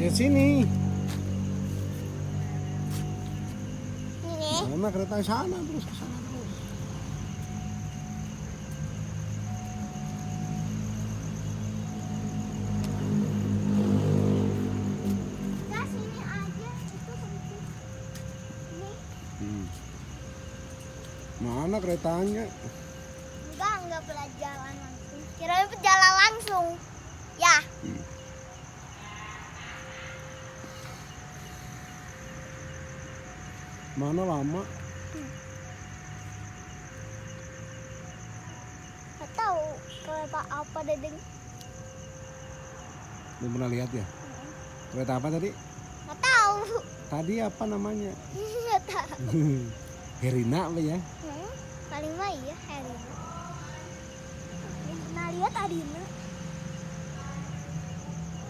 Lihat sini. Ini. Mana kereta sana terus ke sana terus. Gas ini aja itu sempit. Ini Mana keretanya? enggak jalan langsung. Kirain jalan langsung. Ya. Mana lama? Nggak tahu kereta apa Dedeng. Belum pernah lihat ya? Kereta apa tadi? Nggak tahu. Tadi apa namanya? Nggak tahu. Herina apa ya? Paling mah iya Herina. Pernah lihat Arina?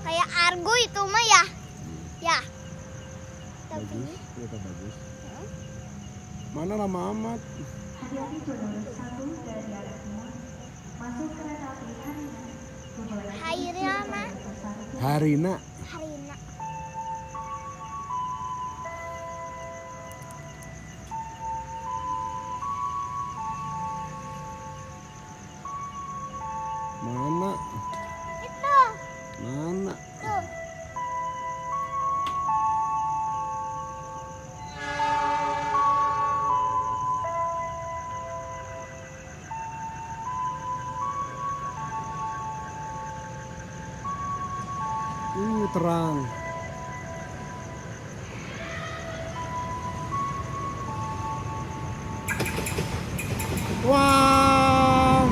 Kayak Argo itu mah ya. Ya. Tapi Bagus, kereta bagus. Mana lama amat? Hati-hati jalur 1 dari arah timur masuk kereta api Harina. Tujuan Hairina. Harina. Harina. Mana? Itu. Mana? Tuh. Terang. Wah.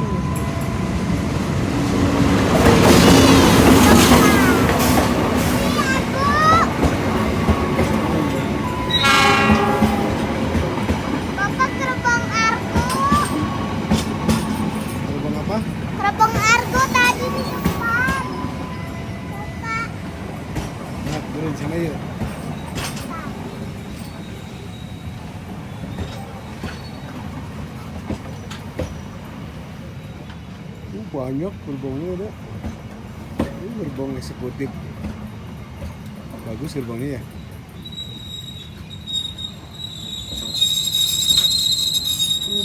Bapak gerbang Argo. Gerbang apa? Gerbang Argo tadi di depan. Bapak. Nah, turun sana yuk. Banyak gerbangnya ada. Ini gerbang eksekutif. Bagus gerbangnya ya.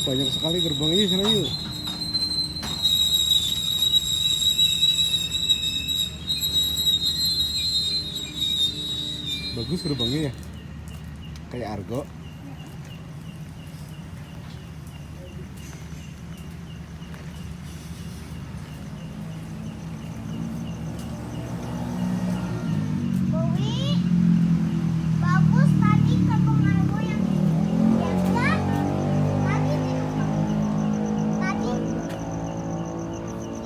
Banyak sekali gerbangnya sana yuk. Bagus gerbangnya ya. Kayak Argo. Bowi. Bagus tadi gerbang Argo yang biasa. Tadi di depan. Tadi.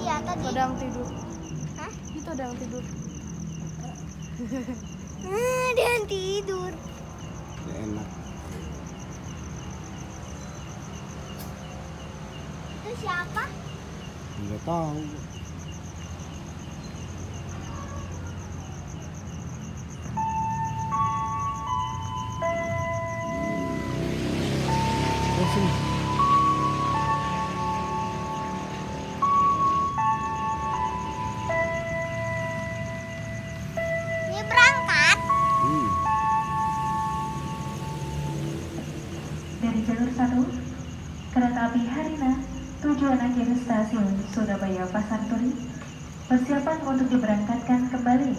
Iya tadi. Ada yang tidur. Hah? Itu ada yang tidur. Dia yang tidur. Ya, enak. Itu siapa? Nggak tahu. Sini. Ini berangkat. Dari jalur 1, kereta api Harina tujuan akhir stasiun Surabaya Pasar Turi. Persiapan untuk diberangkatkan kembali.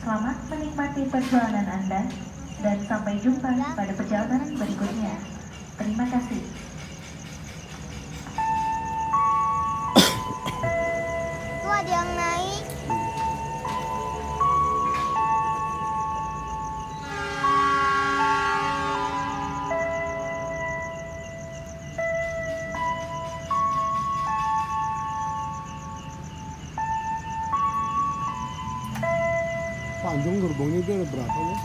Selamat menikmati perjalanan Anda dan sampai jumpa pada perjalanan berikutnya. Terima kasih. Tuh ada yang naik. Panjang gerbangnya itu ada berapa ya?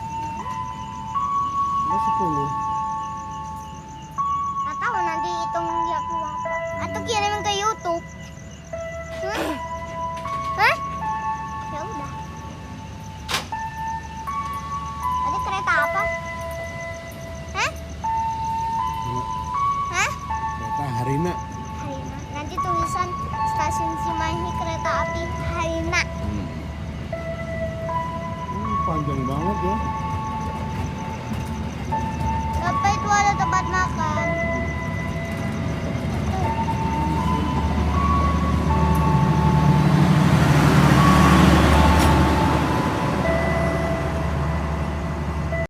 Ada 10. Nggak tahu nanti hitung dia keluar. Atau kirimin ke YouTube. Hah? Ya udah. Tadi kereta apa? Hah? Hah? Kereta Harina. Harina. Nanti tulisan stasiun Cimahi kereta api Harina. panjang banget ya.